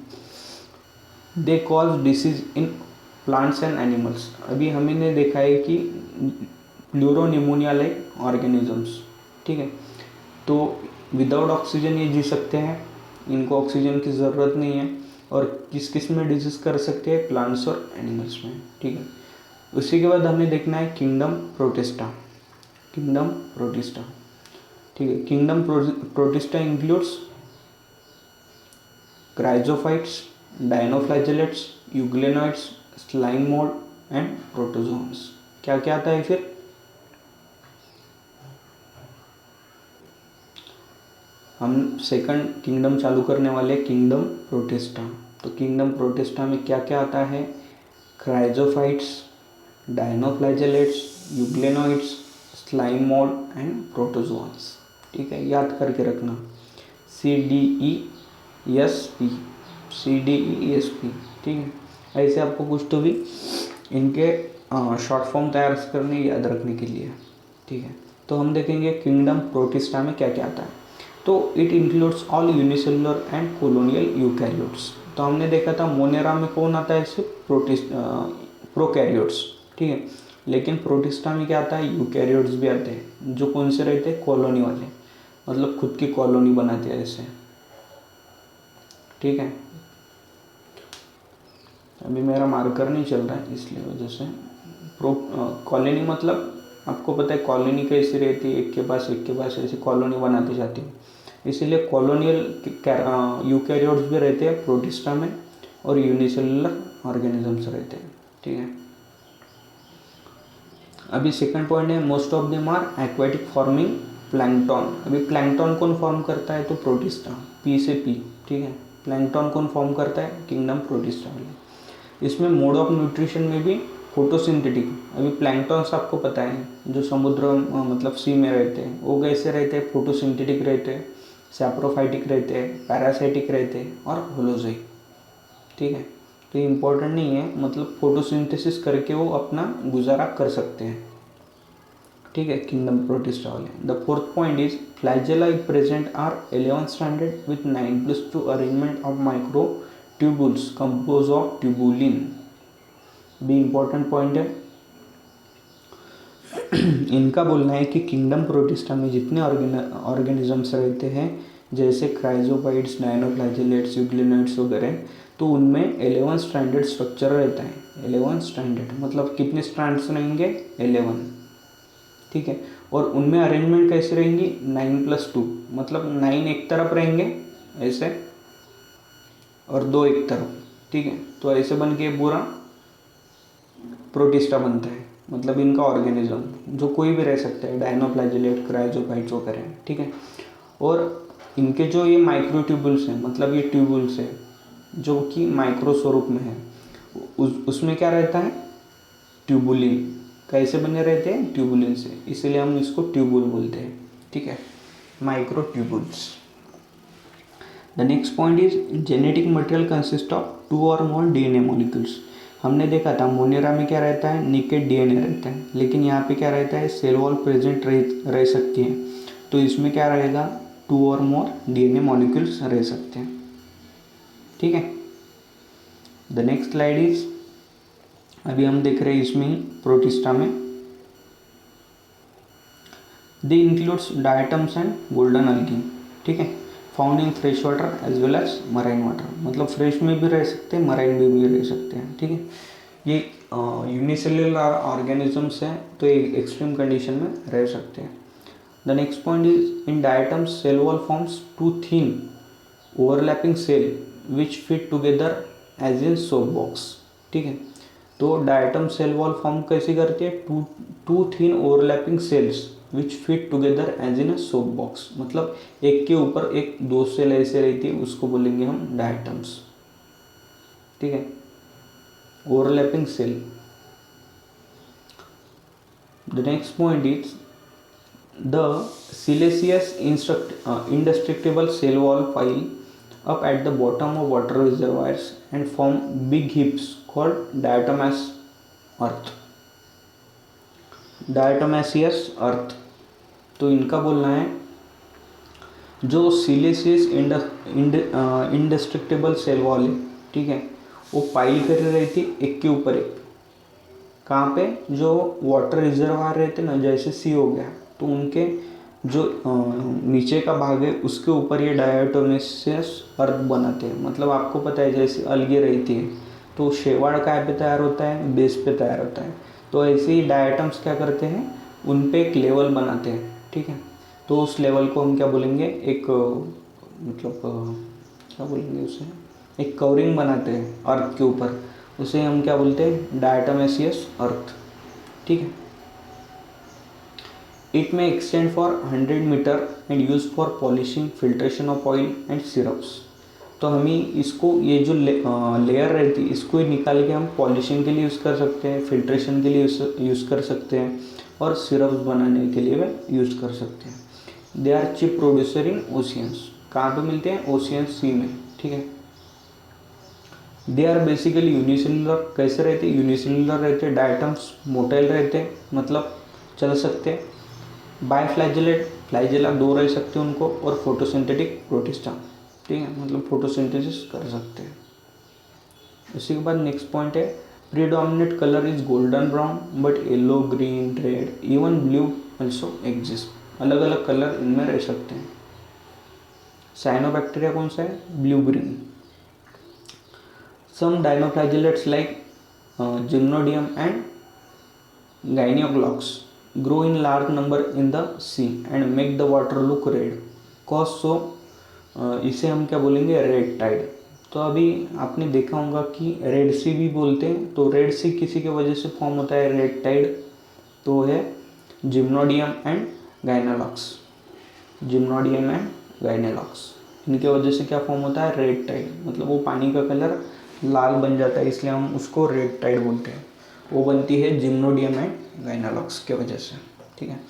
They cause disease in plants and animals. अभी हमने देखा है कि प्लूरोनिमोनिया लाइक ऑर्गेनिजम्स। ठीक है। तो विदाउट ऑक्सीजन ये जी सकते हैं, इनको ऑक्सीजन की ज़रूरत नहीं है। और किस में डिजीज कर सकते हैं? प्लांट्स और एनिमल्स में। ठीक है। उसी के बाद हमें देखना है किंगडम प्रोटिस्टा। ठीक है। Kingdom Protista includes chrysophytes, dinoflagellates, euglenoids, slime mould and protozoans. क्या क्या आता है फिर? हम सेकंड किंगडम चालू करने वाले किंगडम प्रोटिस्टा। तो किंगडम प्रोटिस्टा में क्या क्या आता है? Chrysophytes, dinoflagellates, euglenoids, slime mould and protozoans. ठीक है। याद करके रखना CDESP। ठीक है। ऐसे आपको कुछ तो भी इनके शॉर्ट फॉर्म तैयार करने, याद रखने के लिए। ठीक है। तो हम देखेंगे किंगडम प्रोटिस्टा में क्या क्या आता है। तो it includes all unicellular and colonial eukaryotes. तो हमने देखा था मोनेरा में कौन आता है? सिर्फ प्रोकैरियोट्स। ठीक है। लेकिन प्रोटिस्टा में क्या आता है? यूकैरियोट्स भी आते हैं, जो कौन से रहते हैं? कॉलोनी वाले, मतलब खुद की कॉलोनी बनाते हैं ऐसे। ठीक है। अभी मेरा मार्कर नहीं चल रहा है इसलिए वजह से। कॉलोनी मतलब आपको पता है कॉलोनी कैसी रहती है, एक के पास ऐसी कॉलोनी बनाती जाती है। इसीलिए कॉलोनियल यूकैरियोट्स भी रहते हैं प्रोटिस्टा में और यूनिसेलुलर ऑर्गेनिजम्स रहते हैं। ठीक है। अभी सेकंड पॉइंट है most of them are aquatic forming plankton. अभी प्लैंकटन कौन फॉर्म करता है? तो प्रोटिस्टा, पी से पी। ठीक है। प्लैंकटन कौन फॉर्म करता है? किंगडम प्रोटिस्टा वाले। इसमें मोड ऑफ न्यूट्रिशन में भी फोटोसिंथेटिक। अभी प्लैंकटन्स आपको पता है जो समुद्र मतलब सी में रहते हैं, वो कैसे रहते हैं? फोटोसिंथेटिक रहते हैं, सैप्रोफाइटिक रहते हैं, पैरासाइटिक रहते हैं और होलोजोइक। ठीक है। तो ये इम्पोर्टेंट नहीं है, मतलब फोटोसिंथेसिस करके वो अपना गुजारा कर सकते हैं। ठीक है, किंगडम प्रोटिस्टा वाले। The fourth point is flagella present are 11 standard with 9+2 arrangement of micro tubules compose of tubulin. भी इंपॉर्टेंट पॉइंट है। इनका बोलना है कि किंगडम प्रोटिस्टा में जितने ऑर्गेनिजम्स रहते हैं जैसे क्राइजोपाइड्स, डायनोफ्लैजेलेट्स, यूग्लिनोइड्स वगैरह, तो उनमें 11 स्टैंडर्ड स्ट्रक्चर रहता है। 11 स्टैंडर्ड मतलब कितने स्ट्रैंड्स रहेंगे? 11, ठीक है। और उनमें अरेंजमेंट कैसे रहेंगी? 9+2 मतलब 9 एक तरफ रहेंगे ऐसे और 2 एक तरफ, ठीक है। तो ऐसे बन के पूरा प्रोटिस्टा बनता है। मतलब इनका ऑर्गेनिज्म जो कोई भी रह सकता है, डायनोफ्लैजेलेट, क्राइजोफाइट्स वगैरह, ठीक है। और इनके जो ये माइक्रोट्यूबुल्स हैं, मतलब ये ट्यूबुल्स है जो कि माइक्रो स्वरूप में है, उसमें क्या रहता है? ट्यूबुलिन। कैसे बने रहते हैं? ट्यूबुलिन से, इसीलिए हम इसको ट्यूबुल बोलते हैं, ठीक है, micro tubules. The next point is genetic material consist of 2 और मोर डीएनए मॉलिक्यूल्स। हमने देखा था मोनेरा में क्या रहता है? नेकेड डीएनए रहता है, लेकिन यहाँ पे क्या रहता है? सेल वॉल प्रेजेंट रह सकती है, तो इसमें क्या रहेगा? 2 और मोर डीएनए मॉलिक्यूल्स रह सकते हैं, ठीक है। द नेक्स्ट स्लाइड इज, अभी हम देख रहे हैं इसमें ही प्रोटिस्टा में, they includes diatoms and golden algae, ठीक है, found in fresh water as well as marine water. मतलब फ्रेश में भी रह सकते हैं, मराइन में भी रह सकते हैं, ठीक है। ये यूनिसेल्युलर ऑर्गेनिजम्स हैं, तो ये एक्सट्रीम कंडीशन में रह सकते हैं। The next point is in diatoms cell wall forms 2 thin overlapping cell which fit together as in soap box, ठीक है। तो डायटम सेल वॉल फॉर्म कैसे करती है? Two thin overlapping cells which fit together as in a soap box, मतलब एक के ऊपर एक 2 सेल ऐसे रहती है, उसको बोलेंगे हम डायटम्स, ठीक है, overlapping cell. The next point is the siliceous indestructible cell wall pile up at the bottom of water reservoirs and form big heaps called diatomaceous earth, diatomaceous earth। तो इनका बोलना है जो सिलेसियस इंडेस्ट्रक्टिबल सेल वॉल है, ठीक है, वो पाइल कर रहती एक के ऊपर एक। कहाँ पे? जो वाटर रिजर्वायर रहते ना, जैसे सी हो गया, तो उनके जो नीचे का भाग है उसके ऊपर ये डायटोमेसियस अर्थ बनाते हैं। मतलब आपको पता है जैसे अलगे रहती है तो शेवाड़ काय पे तैयार होता है? बेस पे तैयार होता है। तो ऐसे ही डायटम्स क्या करते हैं? उन पे एक लेवल बनाते हैं, ठीक है। तो उस लेवल को हम क्या बोलेंगे? एक मतलब क्या बोलेंगे उसे? एक कवरिंग बनाते हैं अर्थ के ऊपर, उसे हम क्या बोलते हैं? डायटोमेसियस अर्थ, ठीक है। It may extend for 100 metre and use for polishing, filtration of oil and syrups. तो हमें इसको ये जो लेयर रहती है इसको ही निकाल के हम पॉलिशिंग के लिए यूज़ कर सकते हैं, फिल्ट्रेशन के लिए यूज़ कर सकते हैं और सिरप्स बनाने के लिए भी यूज़ कर सकते हैं। They are cheap producer in oceans. कहाँ पे मिलते हैं? ओशियन सी में, ठीक है। दे आर बेसिकली यूनिसेलुलर। कैसे रहते हैं? यूनिसेलुलर रहते हैं। डायटम्स मोटाइल रहते हैं, मतलब चल सकते हैं। बायफ्लैजेलेट, फ्लैजेला 2 रह सकते हैं उनको, और फोटोसिंथेटिक प्रोटिस्टा, ठीक है, मतलब फोटोसिंथेसिस कर सकते हैं। इसी के बाद नेक्स्ट पॉइंट है predominant colour is golden brown but yellow, green, red, even blue also exist. अलग अलग कलर इनमें रह सकते हैं। साइनोबैक्टीरिया कौन सा है? Blue green. Some dinoflagellates like Gymnodinium and Gonyaulax grow in large number in the sea and make the water look red cause so इसे हम क्या बोलेंगे? Red tide. तो अभी आपने देखा होगा कि रेड सी भी बोलते हैं। तो रेड सी किसी के वजह से फॉर्म होता है रेड टाइड, तो है जिम्नोडियम एंड गाइनोलॉक्स। जिम्नोडियम एंड गाइनोलॉक्स, इनके वजह से क्या फॉर्म होता है? Red tide. मतलब वो पानी का कलर लाल बन जाता है, इसलिए हम उसको रेड टाइड बोलते हैं। वो बनती है जिम्नोडियम एंड गाइनोलॉक्स के वजह से, ठीक है।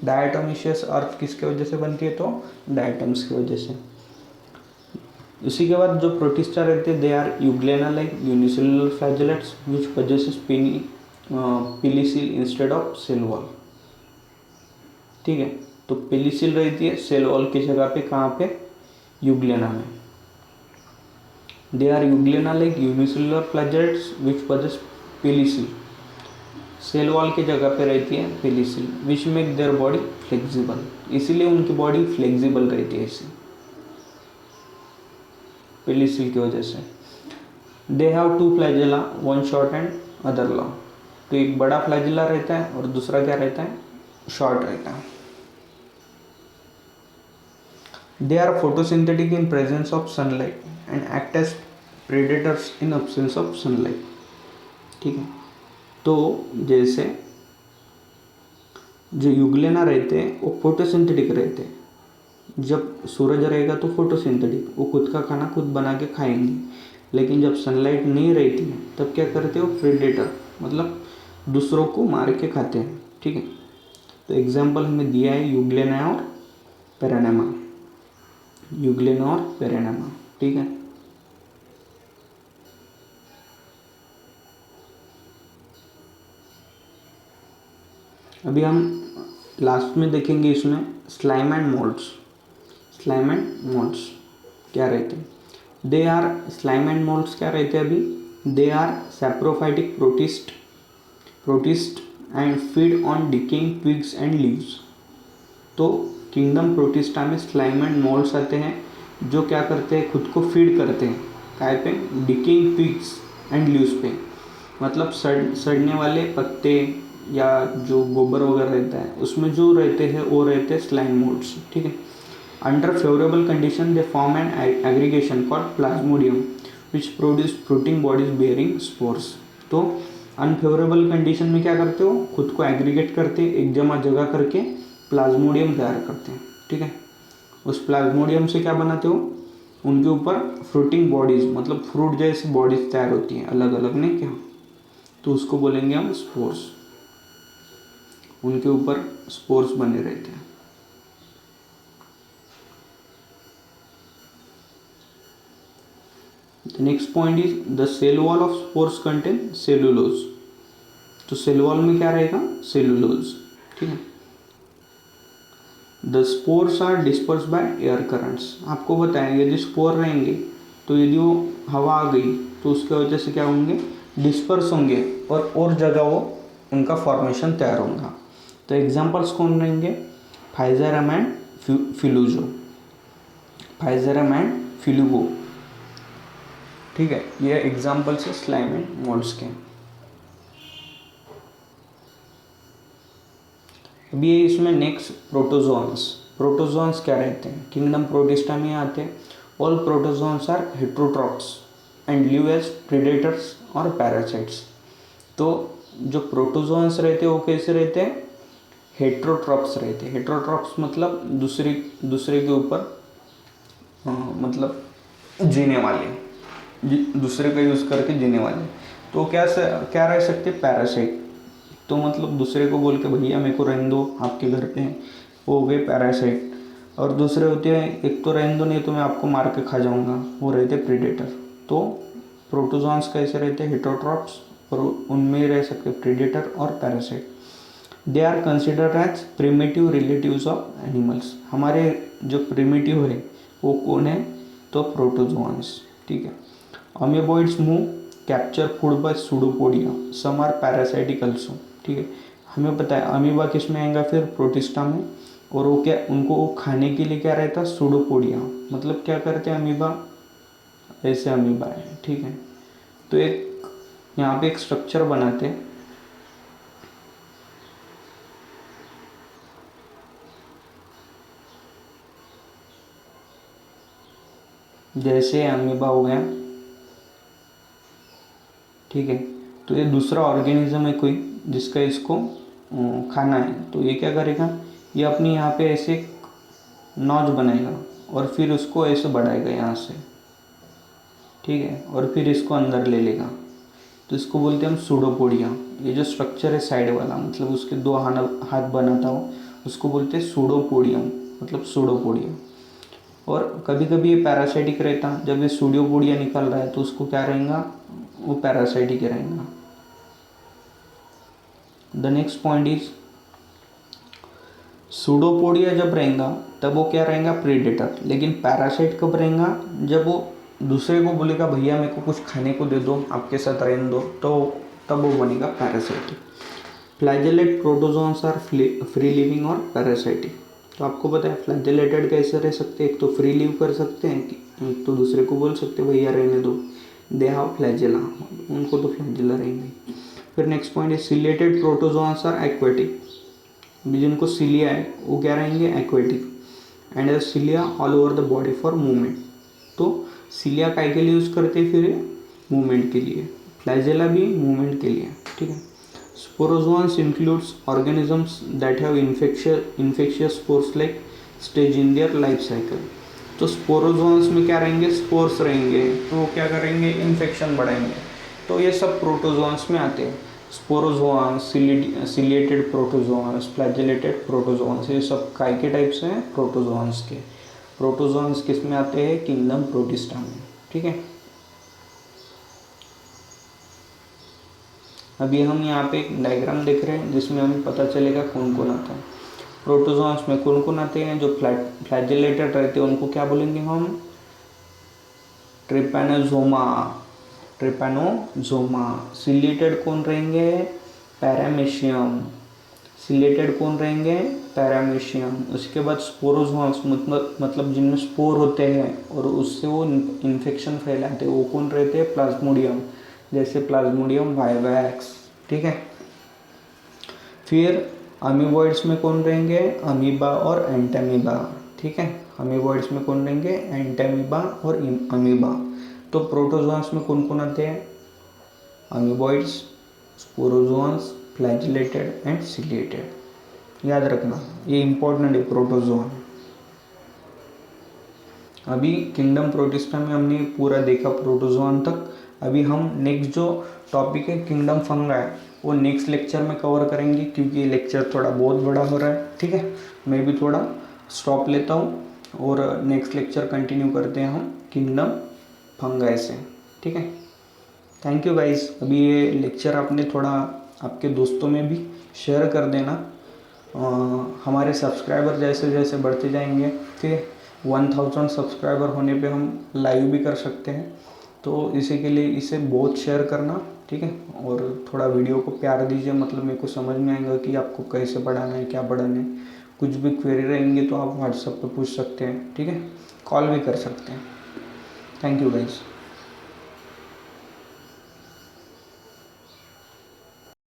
डायटोमेशियस अर्थ किसके वजह से बनती है? तो डायटम्स की वजह से। उसी के बाद जो प्रोटिस्टा रहते हैं they are euglena like unicellular flagellates which possesses pellicle instead of cell wall. ठीक है। तो पेलिसिल रहती है सेल वॉल की जगह पे, कहाँ पे, यूग्लेना में। They are euglena like unicellular flagellates which possess pellicle. Cell wall की जगह पे रहती है pellicle which make their body flexible, इसीलिए उनकी बॉडी फ्लेक्सिबल रहती है इसी पेलिसिल की वजह से। They have two flagella, one short and other long. तो एक बड़ा फ्लैजेला रहता है और दूसरा क्या रहता है, शॉर्ट रहता है। दे are photosynthetic in presence of sunlight and act as predators in absence of sunlight. ठीक है। तो जैसे जो युग्लेना रहते हैं वो फोटोसिंथेटिक रहते हैं, जब सूरज रहेगा तो फोटोसिंथेटिक, वो खुद का खाना खुद बना के खाएंगे। लेकिन जब सनलाइट नहीं रहती है तब क्या करते हो, प्रेडेटर, मतलब दूसरों को मार के खाते हैं। ठीक है। तो एग्जाम्पल हमें दिया है युग्लेना और पेरानेमा, युग्लेना और पेरानेमा। ठीक है। अभी हम लास्ट में देखेंगे इसमें slime and moulds. Slime and moulds क्या रहते हैं, they are, slime and moulds क्या रहते हैं अभी, they are saprophytic protist and feed on decaying twigs and leaves. तो किंगडम प्रोटिस्टा में स्लाइम एंड मोल्ड्स आते हैं जो क्या करते हैं, खुद को फीड करते हैं काय पे, डिकेइंग ट्विग्स एंड लीव्स पे, मतलब सड़ने वाले पत्ते या जो गोबर वगैरह रहता है उसमें जो रहते हैं वो रहते हैं स्लाइम मोल्ड्स। ठीक है। Under favourable condition they form an aggregation called plasmodium which produce fruiting bodies bearing spores. तो अनफेवरेबल कंडीशन में क्या करते हो, खुद को एग्रीगेट करते, एक जगह करके प्लाज्मोडियम तैयार करते हैं। ठीक है। उस प्लाज्मोडियम से क्या बनाते हो, उनके ऊपर फ्रूटिंग बॉडीज, मतलब फ्रूट जैसी बॉडीज तैयार होती हैं अलग अलग, नहीं क्या, तो उसको बोलेंगे हम स्पोर्स। उनके ऊपर स्पोर्स बने रहते हैं। The next point is the cell wall of spores contain cellulose। तो सेल वॉल में क्या रहेगा, सेलुलोज। ठीक है। The spores are disperse by air currents. आपको बताएं यदि स्पोर रहेंगे तो यदि वो हवा आ गई तो उसके वजह से क्या होंगे, डिस्पर्स होंगे और जगह वो उनका फॉर्मेशन तैयार होगा। तो एग्जांपल्स कौन रहेंगे, फाइजेरम एंड फिलूजो, फाइजेरम एंड फिलुगो। ठीक है। ये एग्जांपल्स है स्लाइम एंड मोल्ड्स के। अभी इसमें नेक्स्ट प्रोटोजोन्स। प्रोटोजोन्स क्या रहते हैं, किंगडम प्रोटिस्टा में आते हैं। All protozoans are heterotrophs and live as predators और पैरासाइट्स। तो जो प्रोटोजोन्स रहते हैं वो कैसे रहते हैं, हेट्रोट्रॉप्स रहते हैं। हेट्रोट्रॉप्स मतलब दूसरे के ऊपर मतलब जीने वाले, दूसरे का यूज़ करके जीने वाले। तो क्या रह सकते, पैरासाइट। तो मतलब दूसरे को बोल के भैया मेरे को रहने दो, आपके घर पे हैं, वो हो गए पैरासाइट। और दूसरे होते हैं, एक तो रहने दो नहीं तो मैं आपको मार के खा जाऊंगा, वो रहते प्रेडेटर। तो प्रोटोजोन्स कैसे रहते हैं, हेट्रोट्रॉप्स, और उनमें रह सकते प्रेडेटर और parasite. They are considered as primitive relatives of animals. हमारे जो प्रिमिटिव है वो कौन है, तो प्रोटोजोन्स। ठीक है। Amoeboids move capture food by pseudopodia, some are parasitic also. ठीक है। हमें पता है अमीबा किस में आएगा, फिर प्रोटिस्टा में। और वो क्या, उनको खाने के लिए क्या रहता है, सूडोपोडिया। मतलब क्या करते हैं अमीबा, ऐसे अमीबा है। ठीक है। तो एक यहाँ पे एक स्ट्रक्चर बनाते हैं, जैसे अमीबा हो गया। ठीक है। तो ये दूसरा ऑर्गेनिज्म है कोई जिसका इसको खाना है, तो ये क्या करेगा, ये अपनी यहाँ पे ऐसे नोच बनाएगा और फिर उसको ऐसे बढ़ाएगा यहाँ से। ठीक है। और फिर इसको अंदर ले लेगा, तो इसको बोलते हैं हम सूडोपोडिया। ये जो स्ट्रक्चर है साइड वाला, मतलब उसके दो हाथ बनाता हो, उसको बोलते हैं सूडोपोडियम, मतलब सूडोपोडिया। और कभी कभी ये पैरासाइटिक रहता, जब ये सूडोपोडिया निकल रहा है तो उसको क्या रहेगा, वो पैरासाइटिक रहेगा। The next point is pseudopodia जब रहेगा तब वो क्या रहेगा, प्रीडेटर। लेकिन पैरासाइट कब रहेगा, जब वो दूसरे को बोलेगा भैया मेरे को कुछ खाने को दे दो, आपके साथ रहने दो, तो तब वो बनेगा parasitic. Flagellate protozoans are free living और पैरासाइटिक। तो आपको पता है फ्लैजेलेटेड कैसे रह सकते हैं, एक तो फ्री लिव कर सकते हैं, एक तो दूसरे को बोल सकते हैं भैया रहने दो, दे हैव फ्लैजेला, उनको तो फ्लैजेला रहेंगे। फिर नेक्स्ट पॉइंट है सिलिएटेड प्रोटोजोन्स आर एक्वेटिक। जिनको सिलिया है वो क्या रहेंगे, aquatic. And cilia all over the body for movement. तो सिलिया काय के लिए यूज़ करते हैं, फिर मूवमेंट के लिए। फ्लैजेला भी मूवमेंट के लिए, ठीक है। Sporozoans includes organisms that have infectious spores like stage in their life cycle. तो स्पोरोजोन्स में क्या रहेंगे, स्पोर्स रहेंगे, तो वो क्या करेंगे, इन्फेक्शन बढ़ाएंगे। तो ये सब प्रोटोजोन्स में आते हैं। Sporozoans, ciliated protozoans, flagellated protozoans, ये सब काय के टाइप्स हैं, प्रोटोजोन्स के। प्रोटोजोन्स किस में आते हैं, किंगडम प्रोटिस्टा में, ठीक है। अभी हम यहाँ पे एक डायग्राम देख रहे हैं जिसमें हमें पता चलेगा कौन कौन आता है। प्रोटोजोन्स में कौन कौन आते हैं, जो फ्लैजेलेटेड रहते हैं उनको क्या बोलेंगे हम, ट्रिपैनोजोमा। ट्रिपैनोजोमा। सिलिएटेड कौन रहेंगे, पैरामीशियम। सिलेटेड कौन रहेंगे, पैरामीशियम। उसके बाद स्पोरोजोन्स मतलब जिनमें स्पोर होते हैं और उससे वो इन्फेक्शन फैलाते हैं, वो कौन रहते हैं, प्लाज्मोडियम, जैसे प्लाज्मोडियम वाइवैक्स, ठीक है। फिर अमीबॉइड्स में कौन रहेंगे, अमीबा और एंटामीबा, ठीक है। अमीबॉइड्स में कौन रहेंगे, एंटामीबा और अमीबा। तो प्रोटोजोन्स में कौन कौन आते हैं, अमीबॉइड्स, स्पोरोजोन्स, फ्लैजेलेटेड एंड सिलिएटेड। याद रखना ये इंपॉर्टेंट है प्रोटोजोन। अभी किंगडम प्रोटिस्टा में हमने पूरा देखा प्रोटोजोन तक। अभी हम नेक्स्ट जो टॉपिक है किंगडम फंगाई, वो नेक्स्ट लेक्चर में कवर करेंगे, क्योंकि ये लेक्चर थोड़ा बहुत बड़ा हो रहा है, ठीक है। मैं भी थोड़ा स्टॉप लेता हूँ और नेक्स्ट लेक्चर कंटिन्यू करते हैं हम किंगडम फंगाई से, ठीक है। Thank you guys. अभी ये लेक्चर आपने थोड़ा आपके दोस्तों में भी शेयर कर देना। हमारे सब्सक्राइबर जैसे जैसे बढ़ते जाएंगे, ठीक है, 1000 सब्सक्राइबर होने पे हम लाइव भी कर सकते हैं। तो इसी के लिए इसे बहुत शेयर करना, ठीक है। और थोड़ा वीडियो को प्यार दीजिए, मतलब मेरे को समझ में आएगा कि आपको कैसे पढ़ाना है, क्या पढ़ाना है। कुछ भी क्वेरी रहेंगे तो आप व्हाट्सएप पे पूछ सकते हैं, ठीक है, कॉल भी कर सकते हैं। Thank you guys.